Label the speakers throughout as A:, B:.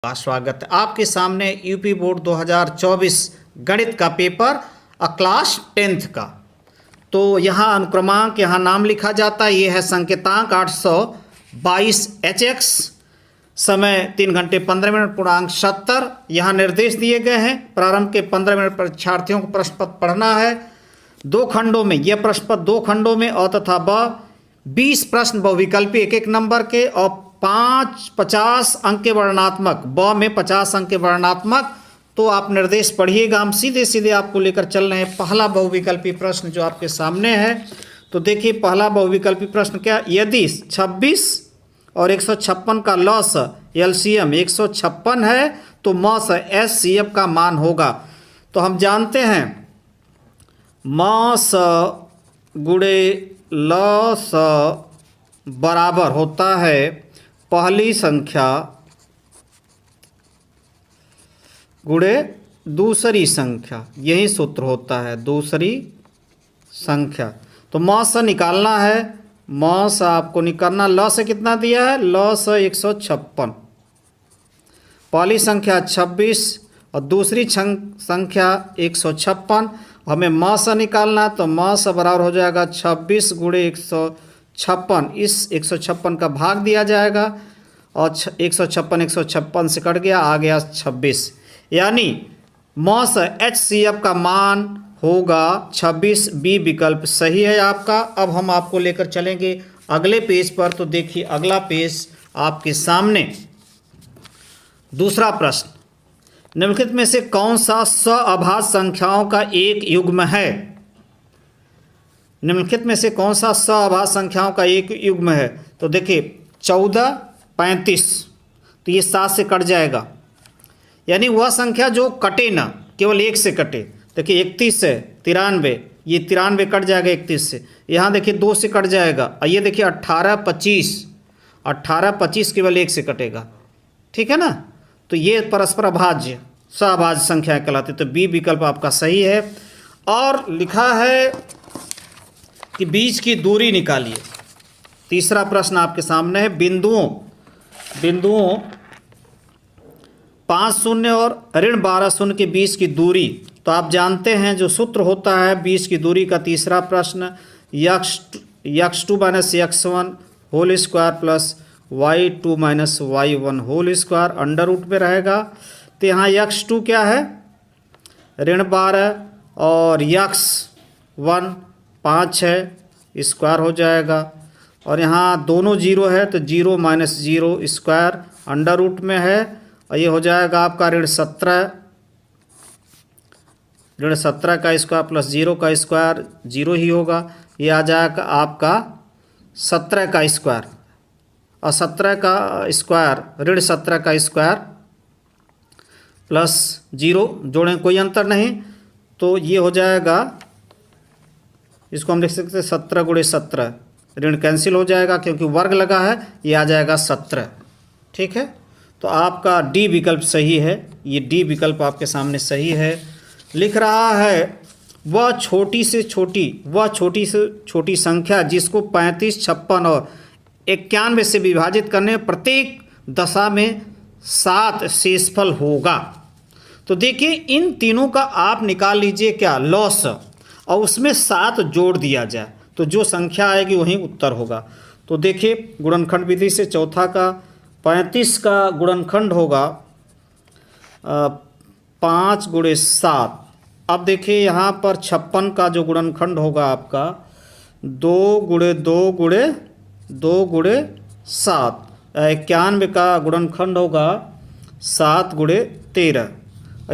A: का स्वागत है आपके सामने यूपी बोर्ड 2024 गणित का पेपर क्लास 10th का। तो यहाँ अनुक्रमांक यहाँ नाम लिखा जाता है। ये है संकेतांक 822 HX, समय 3 घंटे 15 मिनट, पूर्णांक 70। यहाँ निर्देश दिए गए हैं। प्रारंभ के 15 मिनट परीक्षार्थियों को प्रश्न पत्र पढ़ना है। 2 खंडों में यह प्रश्न पत्र 2 खंडों में अ तथा ब 20 प्रश्न बहुविकल्पी 1-1 नंबर के और 50 अंक के वर्णनात्मक। ब में 50 अंक के वर्णनात्मक। तो आप निर्देश पढ़िएगा। हम सीधे सीधे आपको लेकर चल रहे हैं। पहला बहुविकल्पी प्रश्न जो आपके सामने है, तो देखिए पहला बहुविकल्पी प्रश्न क्या, यदि 26 और 156 का लॉस एलसीएम 156 है तो मॉस एचसीएफ का मान होगा। तो हम जानते हैं मॉस गुणे लॉस बराबर होता है पहली संख्या गुणे दूसरी संख्या। यही सूत्र होता है, दूसरी संख्या। तो मॉस निकालना है। मॉस आपको निकालना, लॉस कितना दिया है, लॉस 156। पहली संख्या 26 और दूसरी संख्या 156। हमें मॉस निकालना, तो मॉस बराबर हो जाएगा 26 गुणे 156। इस 156 का भाग दिया जाएगा और 156 से कट गया, आ गया 26। यानी मॉस एचसीएफ का मान होगा 26। बी विकल्प सही है आपका। अब हम आपको लेकर चलेंगे अगले पेज पर। तो देखिए अगला पेज आपके सामने। दूसरा प्रश्न, निम्नलिखित में से कौन सा सअभाज्य संख्याओं का एक युग्म है। निम्नलिखित में से कौन सा सअभाज्य संख्याओं का एक युग्म है। तो देखिए 14, 35, तो ये 7 से कट जाएगा। यानी वह संख्या जो कटे ना, केवल 1 से कटे। देखिए 31 से 93, ये 93 कट जाएगा 31 से। यहाँ देखिए 2 से कट जाएगा। और ये देखिए 18, 25 केवल 1 से कटेगा। ठीक है ना। तो ये परस्पर अभाज्य सअभाज्य संख्या कहलाती है। तो बी विकल्प आपका सही है। और लिखा है कि बीच की दूरी निकालिए। तीसरा प्रश्न आपके सामने है। बिंदुओं 5 शून्य और ऋण 12 शून्य के बीच की दूरी। तो आप जानते हैं जो सूत्र होता है बीच की दूरी का। तीसरा प्रश्न, x2 minus x1 whole square plus y2 minus y1 whole square under root में रहेगा। तो यहाँ x2 क्या है, ऋण 12, और x1 5 है, स्क्वायर हो जाएगा। और यहाँ दोनों 0 है, तो 0 माइनस 0 स्क्वायर अंडर रूट में है। और ये हो जाएगा आपका ऋण 17 का स्क्वायर प्लस 0 का स्क्वायर 0 ही होगा। ये आ जाएगा आपका 17 का स्क्वायर, और 17 का स्क्वायर ऋण 17 का स्क्वायर प्लस 0 जोड़ें, कोई अंतर नहीं। तो ये हो जाएगा, इसको हम लिख सकते हैं 17 गुणे 17। ऋण कैंसिल हो जाएगा क्योंकि वर्ग लगा है। ये आ जाएगा 17। ठीक है। तो आपका डी विकल्प सही है। ये डी विकल्प आपके सामने सही है। लिख रहा है वह छोटी से छोटी संख्या जिसको 35, 56 और 91 से विभाजित करने में प्रत्येक दशा में 7 शेषफल होगा। तो देखिए इन तीनों का आप निकाल लीजिए क्या, लॉस, और उसमें 7 जोड़ दिया जाए तो जो संख्या आएगी वही उत्तर होगा। तो देखिए गुणनखंड विधि से चौथा का 35 का गुणनखंड होगा 5 गुणे 7। अब देखिए यहाँ पर 56 का जो गुणनखंड होगा आपका 2 गुणे 2 गुणे 2 गुणे 7। 91 का गुणनखंड होगा 7 गुणे 13।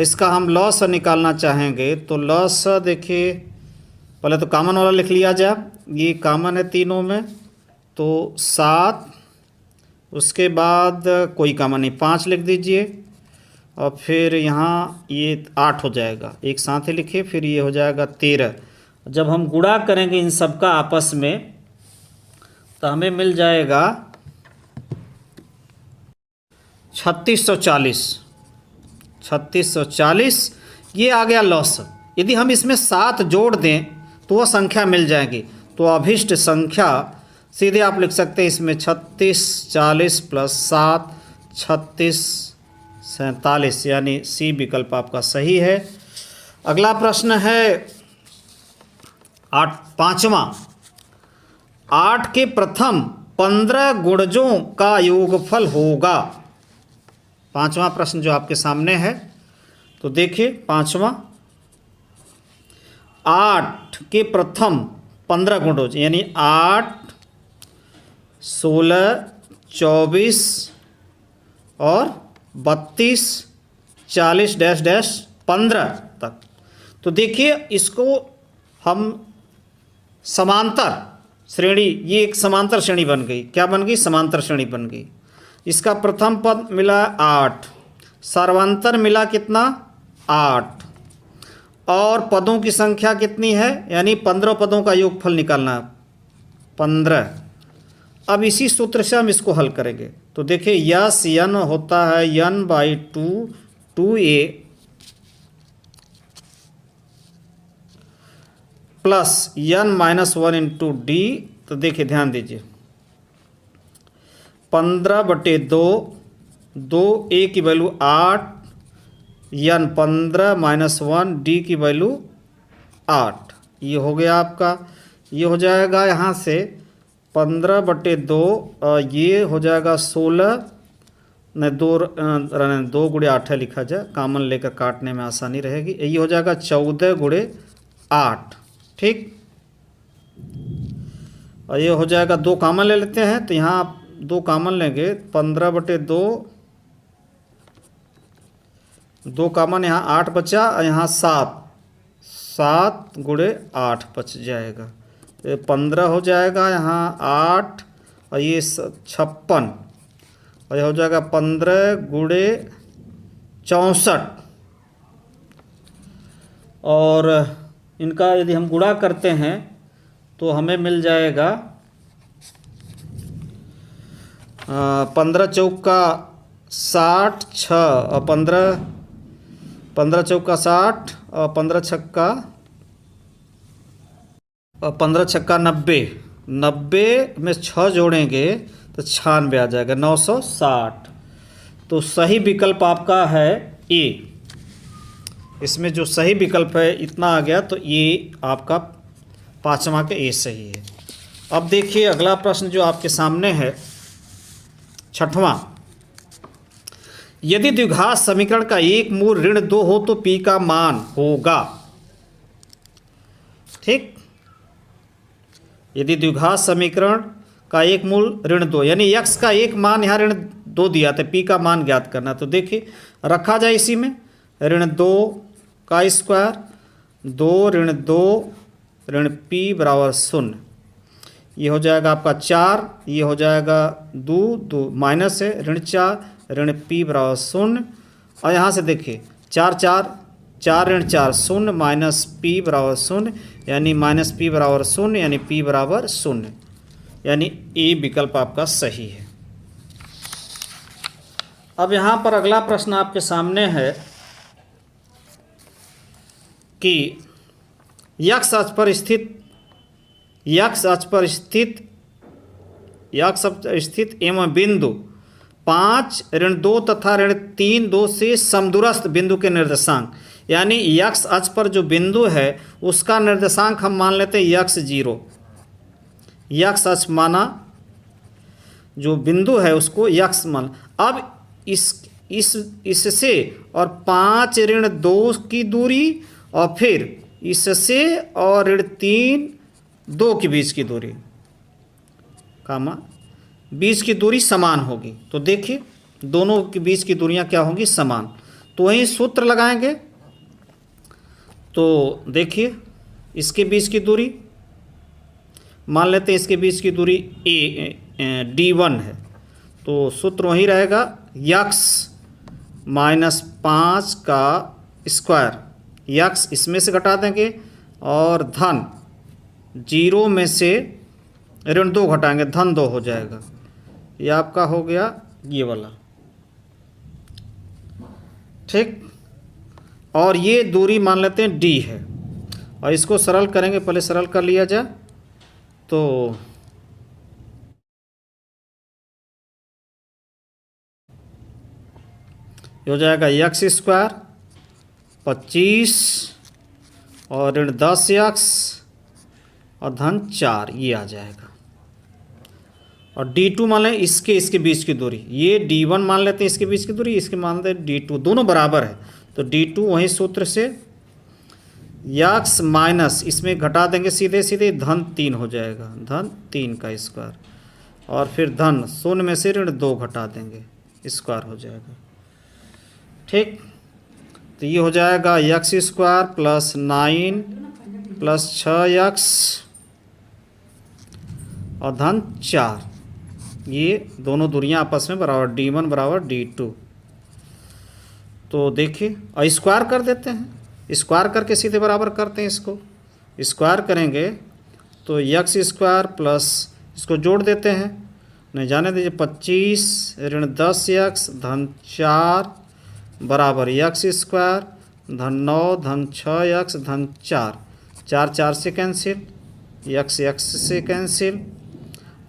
A: इसका हम लॉस निकालना चाहेंगे तो लॉस देखिए पहले तो कॉमन वाला लिख लिया जाए। ये कॉमन है तीनों में, तो 7, उसके बाद कोई कॉमन नहीं 5 लिख दीजिए, और फिर यहाँ ये 8 हो जाएगा, एक साथ ही लिखिए। फिर ये हो जाएगा 13। जब हम गुणा करेंगे इन सब का आपस में तो हमें मिल जाएगा 3640। ये आ गया लॉस। यदि हम इसमें 7 जोड़ दें तो वह संख्या मिल जाएगी। तो अभिष्ट संख्या सीधे आप लिख सकते हैं इसमें 36 40 प्लस 7 36 47, यानी सी विकल्प आपका सही है। अगला प्रश्न है 5वां। 8 के प्रथम 15 गुणजों का योगफल होगा। 5वां प्रश्न जो आपके सामने है, तो देखिए 5वां, 8 के प्रथम 15 गुणज यानी 8, 16, 24 और 32, 40 डैश डैश 15 तक। तो देखिए इसको हम समांतर श्रेणी, ये एक समांतर श्रेणी बन गई। क्या बन गई? समांतर श्रेणी बन गई। इसका प्रथम पद मिला 8, सर्वांतर मिला कितना? 8, और पदों की संख्या कितनी है? यानी 15 पदों का योगफल निकालना है 15। अब इसी सूत्र से हम इसको हल करेंगे। तो देखिए यस यन होता है n/2 2a plus n-1 into D. तो देखिए ध्यान दीजिए 15/2, 2a की वैल्यू 8, n 15 -1 डी की वैल्यू 8। ये हो गया आपका। ये हो जाएगा यहाँ से 15/2, ये हो जाएगा 16, नहीं 2 गुणे 8 है लिखा जाए, कामन लेकर काटने में आसानी रहेगी। ये हो जाएगा 14 गुणे 8, ठीक। और ये हो जाएगा 2 कामन ले लेते हैं, तो यहाँ आप 2 कामन लेंगे, 15/2, 2 कामन, यहाँ 8 बचा, और यहाँ 7 गुणे 8 बच जाएगा। 15 हो जाएगा, यहाँ 8 और ये 56, और ये हो जाएगा 15 गुणे 64। और इनका यदि हम गुणा करते हैं तो हमें मिल जाएगा 15 चौका 60, 6 और 15 चौका 60 और 15 छक्का 90। 90 में 6 जोड़ेंगे तो 96 आ जाएगा, 960। तो सही विकल्प आपका है ए। इसमें जो सही विकल्प है इतना आ गया, तो ये आपका 5वां के ए सही है। अब देखिए अगला प्रश्न जो आपके सामने है 6वां। यदि द्विघात समीकरण का एक मूल ऋण 2 हो तो p का मान होगा, ठीक। यदि द्विघात समीकरण का एक मूल ऋण 2, यानी x का एक मान यहाँ ऋण 2 दिया था, p का मान ज्ञात करना। तो देखिए रखा जाए इसी में, ऋण 2 का स्क्वायर, 2 ऋण 2 ऋण p बराबर 0। ये हो जाएगा आपका 4, ये हो जाएगा 2 माइनस है, ऋण 4 ऋण p बराबर 0। और यहाँ से देखिए 4 ऋण 4 0 माइनस p बराबर 0, यानी माइनस p बराबर 0, यानी p बराबर 0, यानी ए विकल्प आपका सही है। अब यहाँ पर अगला प्रश्न आपके सामने है कि x अक्ष पर स्थित एवं बिंदु 5 ऋण 2 तथा ऋण 3 2 से समदूरस्थ बिंदु के निर्देशांक, यानी x अक्ष पर जो बिंदु है उसका निर्देशांक हम मान लेते हैं x0। x अक्ष माना, जो बिंदु है उसको x मान। अब इससे और 5 ऋण 2 की दूरी, और फिर इससे और ऋण 3 2 के बीच की दूरी, कामा बीच की दूरी समान होगी। तो देखिए दोनों के बीच की दूरियां क्या होंगी? समान। तो वहीं सूत्र लगाएंगे। तो देखिए इसके बीच की दूरी मान लेते हैं, इसके बीच की दूरी d1 है। तो सूत्र वही रहेगा, x -5 का स्क्वायर, x इसमें से घटा देंगे और धन 0 में से ऋण 2 घटाएंगे, धन 2 हो जाएगा। ये आपका हो गया ये वाला, ठीक। और ये दूरी मान लेते हैं d है, और इसको सरल करेंगे, पहले सरल कर लिया जाए। तो ये हो जाएगा एक्स स्क्वायर 25 और ऋण 10 एक्स और धन 4, ये आ जाएगा। और D2 मान लें इसके बीच की दूरी, ये D1 मान लेते हैं इसके बीच की दूरी, इसके मान लेते हैं D2, दोनों बराबर है तो D2 वही सूत्र से एक्स माइनस इसमें घटा देंगे सीधे सीधे धन 3 हो जाएगा, धन 3 का स्क्वायर और फिर धन 0 में से ऋण 2 घटा देंगे, स्क्वायर हो जाएगा। ठीक, तो ये हो जाएगा x square plus 9 plus 6x और धन 4, ये दोनों दूरियां आपस में बराबर, D1 बराबर D2। तो देखिए स्क्वायर कर देते हैं, स्क्वायर करके सीधे बराबर करते हैं, इसको स्क्वायर करेंगे तो एक्स स्क्वायर प्लस इसको जोड़ देते हैं, नहीं जाने दीजिए 25 ऋण 10x धन 4 बराबर एक्स स्क्वायर धन 9 धन 6x धन 4, 4 4 से कैंसिल, एक्स से कैंसिल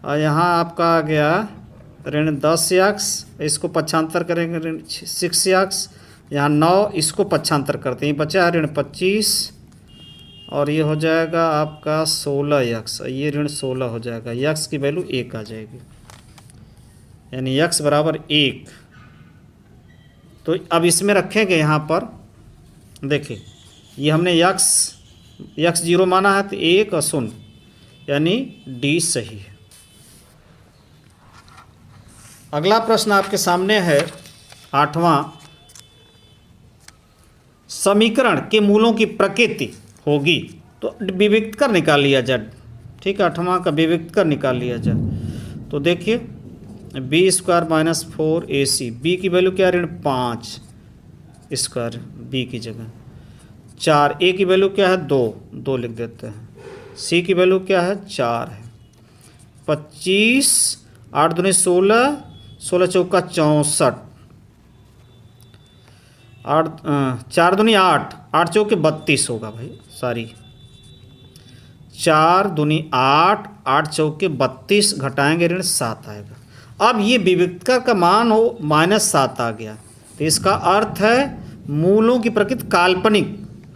A: और यहाँ आपका आ गया ऋण 10x, इसको पक्षांतर करेंगे ऋण 6x, यहाँ 9 इसको पक्षांतर करते हैं, बचा ऋण 25 और ये हो जाएगा आपका 16x, ये ऋण 16 हो जाएगा, x की वैल्यू 1 आ जाएगी, यानी x बराबर 1। तो अब इसमें रखेंगे यहाँ पर, देखिए ये हमने x 0 माना है तो 1 और 0, यानी D सही है। अगला प्रश्न आपके सामने है 8वां, समीकरण के मूलों की प्रकृति होगी तो विविक्त कर निकाल लिया जाए। ठीक है, 8वां का विविक्त कर निकाल लिया जाए। तो देखिए B square minus 4ac, B की वैल्यू क्या ऋण 5 स्क्वायर बी की जगह, 4 ए की वैल्यू क्या है 2 लिख देते हैं, सी की वैल्यू क्या है 4 है, 25 8 दूनी 16, 16 चौका 64, 4 दूनी 8, 8 चौके 32 होगा भाई, सॉरी 4 दूनी 8, 8 चौके 32 घटाएंगे ऋण 7 आएगा। अब ये विविक्तकर का मान हो -7 आ गया, तो इसका अर्थ है मूलों की प्रकृति काल्पनिक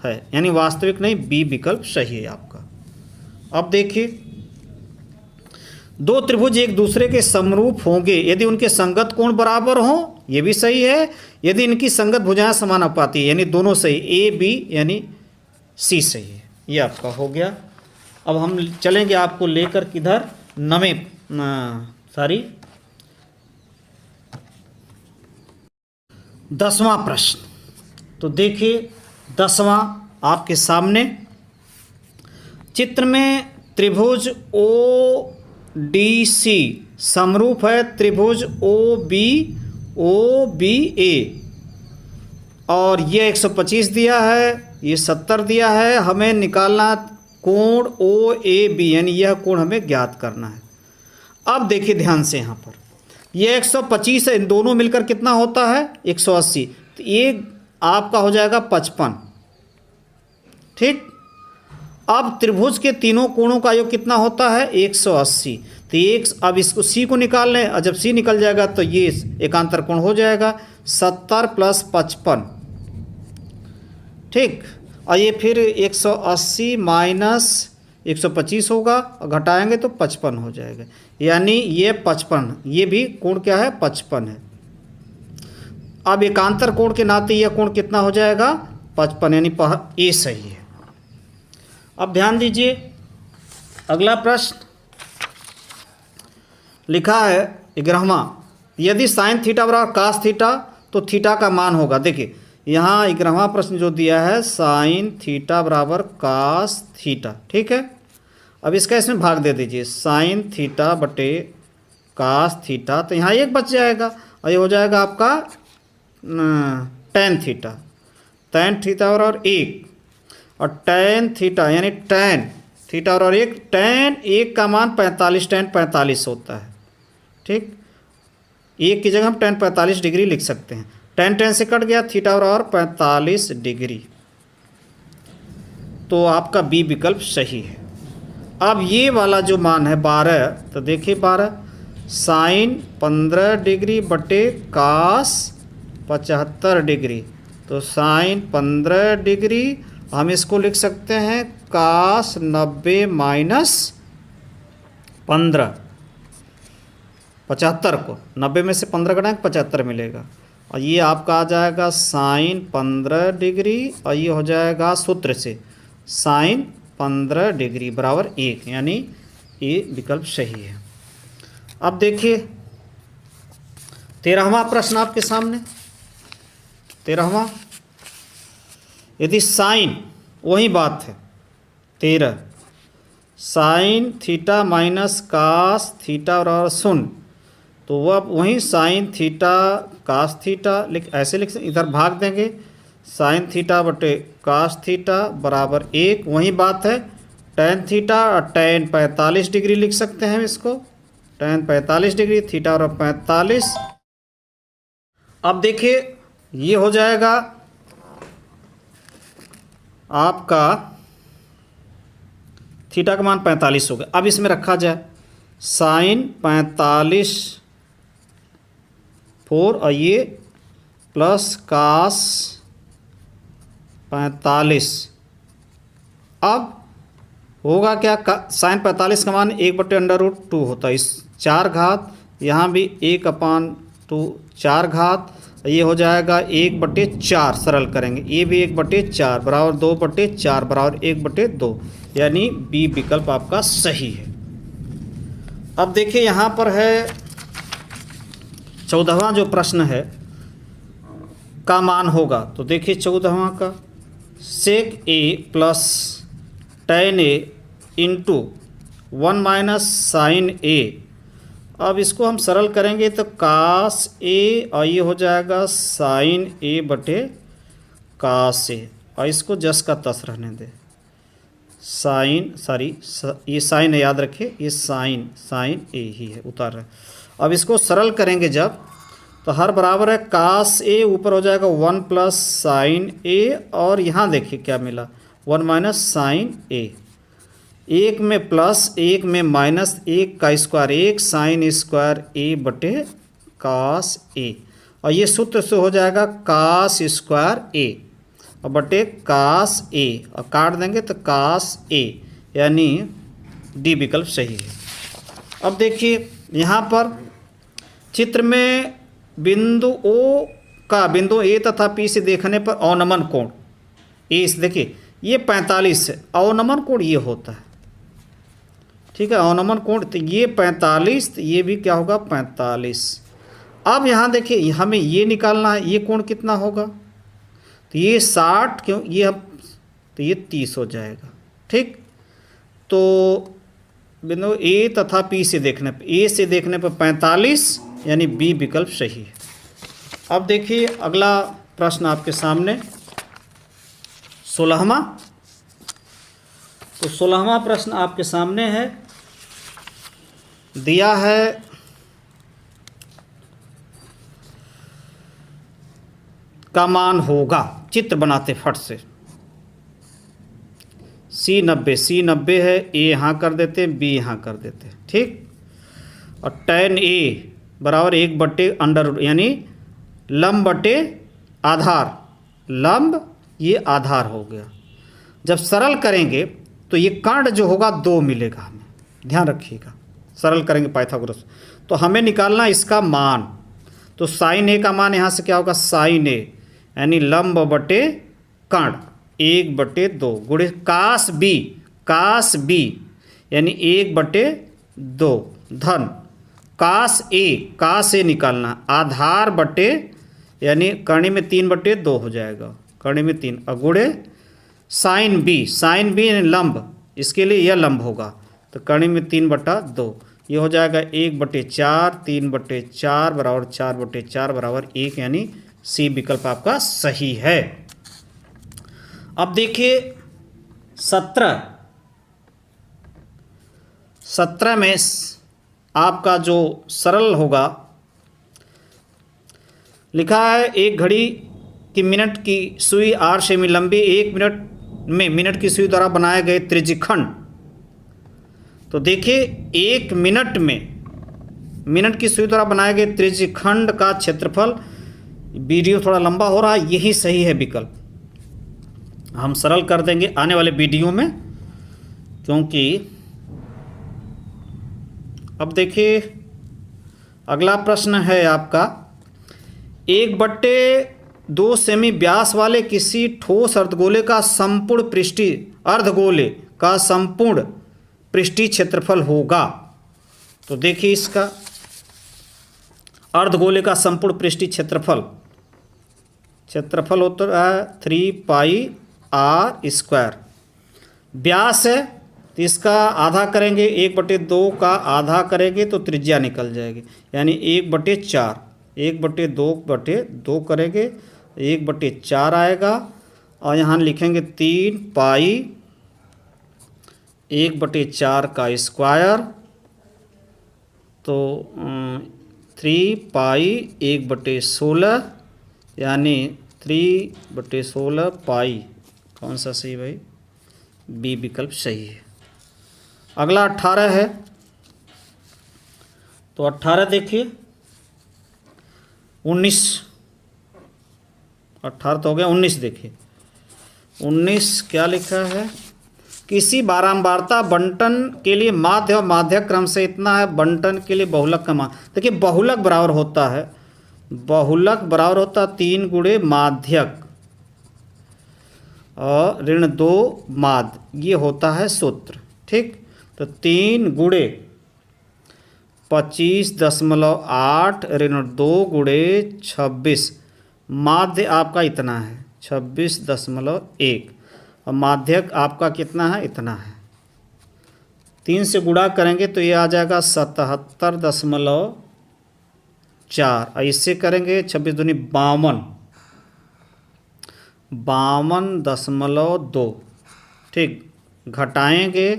A: है, यानी वास्तविक नहीं, बी विकल्प सही है आपका। अब देखिए दो त्रिभुज एक दूसरे के समरूप होंगे यदि उनके संगत कोण बराबर हों, ये भी सही है, यदि इनकी संगत भुजाएं समानुपाती यानी दोनों सही, ए बी यानी सी सही है, ये आपका हो गया। अब हम चलेंगे आपको लेकर किधर, 10वां प्रश्न। तो देखिए 10वां आपके सामने चित्र में त्रिभुज ओ डी सी समरूप है त्रिभुज ओ बी ए, और ये 125 दिया है, ये 70 दिया है, हमें निकालना कोण ओ ए बी, यानी यह कोण हमें ज्ञात करना है। अब देखिए ध्यान से, यहाँ पर ये 125 है, इन दोनों मिलकर कितना होता है 180, तो ये आपका हो जाएगा 55। ठीक, अब त्रिभुज के तीनों कोणों का योग कितना होता है 180, तो एक अब इसको सी को निकाल लें, और जब सी निकल जाएगा तो ये एकांतर कोण हो जाएगा 70 + 55। ठीक, और ये फिर 180 - 125 होगा, और घटाएंगे तो 55 हो जाएगा, यानी ये 55, ये भी कोण क्या है 55 है। अब एकांतर कोण के नाते यह कोण कितना हो जाएगा 55, यानी ए सही है। अब ध्यान दीजिए अगला प्रश्न लिखा है 11वां, यदि साइन थीटा बराबर कास थीटा तो थीटा का मान होगा। देखिए यहाँ 11वां प्रश्न जो दिया है साइन थीटा बराबर कास थीटा, ठीक है। अब इसका इसमें भाग दे दीजिए, साइन थीटा बटे कास थीटा, तो यहाँ 1 बच जाएगा, और ये हो जाएगा आपका टैन थीटा, बराबर 1, और टैन थीटा यानी टैन थीटा और 1, टैन 1 का मान 45, टैन 45 होता है। ठीक, 1 की जगह हम टैन 45 डिग्री लिख सकते हैं, टैन से कट गया, थीटा और 45 डिग्री, तो आपका बी विकल्प सही है। अब ये वाला जो मान है 12, तो देखिए 12 साइन 15 डिग्री बटे कास 75 डिग्री, तो साइन 15 डिग्री। हम इसको लिख सकते हैं कास 90 माइनस 15, 75 को 90 में से 15 घटाएं 75 मिलेगा, और ये आपका आ जाएगा साइन 15 डिग्री, और ये हो जाएगा सूत्र से साइन 15 डिग्री बराबर 1, यानी ये विकल्प सही है। अब देखिए 13वां प्रश्न आपके सामने। 13वां, यदि साइन, वही बात है 13, sine theta minus cos theta बराबर 0, तो वह वहीं साइन थीटा कास थीटा ऐसे लिख सकते, इधर भाग देंगे, साइन थीटा बटे कास थीटा बराबर 1, वही बात है टेन थीटा और टेन 45 डिग्री लिख सकते हैं इसको, टेन 45 डिग्री, थीटा और 45। अब देखिए ये हो जाएगा आपका थीटा का मान 45 हो गया। अब इसमें रखा जाए साइन 45 4, और ये प्लस कास 45। अब होगा क्या, साइन 45 का मान 1/√2 होता है, इस 4 घात, यहाँ भी 1/2 4 घात, ये हो जाएगा 1/4, सरल करेंगे, ये भी 1/4 बराबर 2/4 बराबर 1/2, यानी बी विकल्प आपका सही है। अब देखिए यहाँ पर है 14वां जो प्रश्न है का मान होगा, तो देखिए 14वां का सेक ए प्लस टेन ए इंटू 1 माइनस साइन ए। अब इसको हम सरल करेंगे तो कास ए, और ये हो जाएगा साइन ए बटे कास ए, और इसको जस का तस रहने दे, साइन ये साइन याद रखिए, ये साइन ए ही है, उतार रहे। अब इसको सरल करेंगे जब, तो हर बराबर है कास ए, ऊपर हो जाएगा 1 प्लस साइन ए, और यहाँ देखिए क्या मिला 1 माइनस साइन ए, एक में प्लस एक में माइनस, एक का स्क्वायर 1 साइन स्क्वायर ए बटे कास ए, और ये सूत्र से हो जाएगा कास स्क्वायर ए और बटे कास ए, और काट देंगे तो कास ए, यानी डी विकल्प सही है। अब देखिए यहाँ पर चित्र में बिंदु ओ का बिंदु ए तथा पी से देखने पर अवनमन कोण ए से देखिए ये 45 है, अवनमन कोण ये होता है, ठीक है, अवनमन कोण, तो ये 45, तो ये भी क्या होगा 45। अब यहाँ देखिए हमें ये निकालना है, ये कोण कितना होगा, तो ये 60, क्यों ये हम, तो ये 30 हो जाएगा, ठीक। तो बिंदु ए तथा पी से देखने पर, ए से देखने पर 45, यानी बी विकल्प सही है। अब देखिए अगला प्रश्न आपके सामने 16वां, तो 16वां प्रश्न आपके सामने है, दिया है का मान होगा, चित्र बनाते फट से, C90 है, ए यहाँ कर देते हैं, बी यहाँ कर देते हैं, ठीक, और tan ए बराबर 1/√, यानी लंब बटे आधार, लंब ये आधार हो गया। जब सरल करेंगे तो ये कर्ण जो होगा 2 मिलेगा, हमें ध्यान रखिएगा, सरल करेंगे पाइथागोरस, तो हमें निकालना इसका मान, तो साइन ए का मान यहाँ से क्या होगा साइन ए, यानी लंब बटे कर्ण 1/2 गुणे कास बी यानी 1/2 धन कास ए निकालना, आधार बटे यानी कर्णी में 3/2 हो जाएगा, कर्णी में 3, और गुणे साइन बी यानी लंब, इसके लिए यह लंब होगा, तो कर्णी में 3/2, ये हो जाएगा 1/4, 3/4 बराबर 4/4 बराबर 1, यानी सी विकल्प आपका सही है। अब देखिए 17 में आपका जो सरल होगा, लिखा है एक घड़ी की मिनट की सुई 8 सेमी लंबी, 1 मिनट में मिनट की सुई द्वारा बनाए गए त्रिज्यखंड, तो देखिए 1 मिनट में मिनट की सुई द्वारा बनाए गए त्रिज्यखंड का क्षेत्रफल वीडियो थोड़ा लंबा हो रहा है, यही सही है विकल्प। हम सरल कर देंगे आने वाले वीडियो में, क्योंकि अब देखिए अगला प्रश्न है आपका, 1/2 सेमी व्यास वाले किसी ठोस अर्धगोले का संपूर्ण पृष्ठीय क्षेत्रफल होगा। तो देखिए इसका अर्धगोले का संपूर्ण पृष्ठीय क्षेत्रफल होता है 3πr²। व्यास है तो इसका आधा करेंगे, 1/2 का आधा करेंगे तो त्रिज्या निकल जाएगी, यानी 1/4। 1/2 करेंगे 1/4 आएगा, और यहाँ लिखेंगे 3π 1/4 का स्क्वायर, तो 3π 1/16, यानी 3/16 पाई। कौन सा सही भाई? बी विकल्प सही है। अगला 18 है, तो 18 देखिए 19, 18 तो हो गया, 19 देखिए 19 क्या लिखा है, किसी बारंबारता बंटन के लिए माध्य और माध्यक क्रम से इतना है, बंटन के लिए बहुलक का मान। देखिए बहुलक बराबर होता है 3 गुणे माध्यक और -2 माध्य, ये होता है सूत्र। ठीक, तो 3 गुणे 25.8 -2 गुणे 26, माध्य आपका इतना है 26.1, और माध्यक आपका कितना है, इतना है। 3 से गुणा करेंगे तो ये आ जाएगा 77.4, ऐसे करेंगे 26 दूनी 52.2। ठीक, घटाएंगे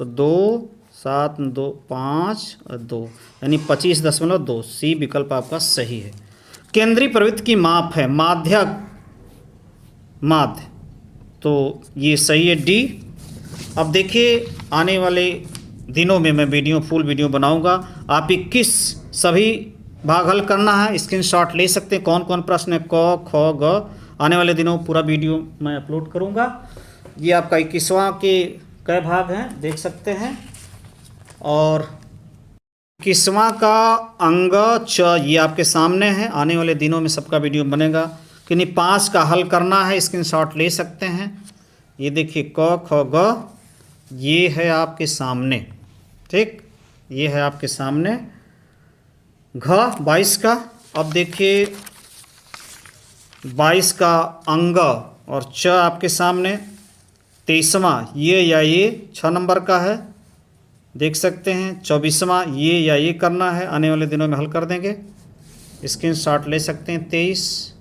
A: तो 2 7 2 5 और 2, यानी 25.2। सी विकल्प आपका सही है। केंद्रीय प्रवृत्ति की माप है माध्य, तो ये सही है डी। अब देखिए आने वाले दिनों में मैं फुल वीडियो बनाऊंगा। आप 21 सभी भाग हल करना है, स्क्रीनशॉट ले सकते हैं कौन कौन प्रश्न है, क ख ग। आने वाले दिनों पूरा वीडियो मैं अपलोड करूंगा। ये आपका 21वां के कई भाग हैं देख सकते हैं, और 21वां का अंग च ये आपके सामने है। आने वाले दिनों में सबका वीडियो बनेगा, कि 5 का हल करना है, स्क्रीनशॉट ले सकते हैं। ये देखिए क ख ग ये है आपके सामने। ठीक, ये है आपके सामने घ 22 का। अब देखिए 22 का अंग और च आपके सामने। 23वां ये या ये 6 नंबर का है, देख सकते हैं। 24वां ये या ये करना है, आने वाले दिनों में हल कर देंगे, स्क्रीनशॉट ले सकते हैं। 23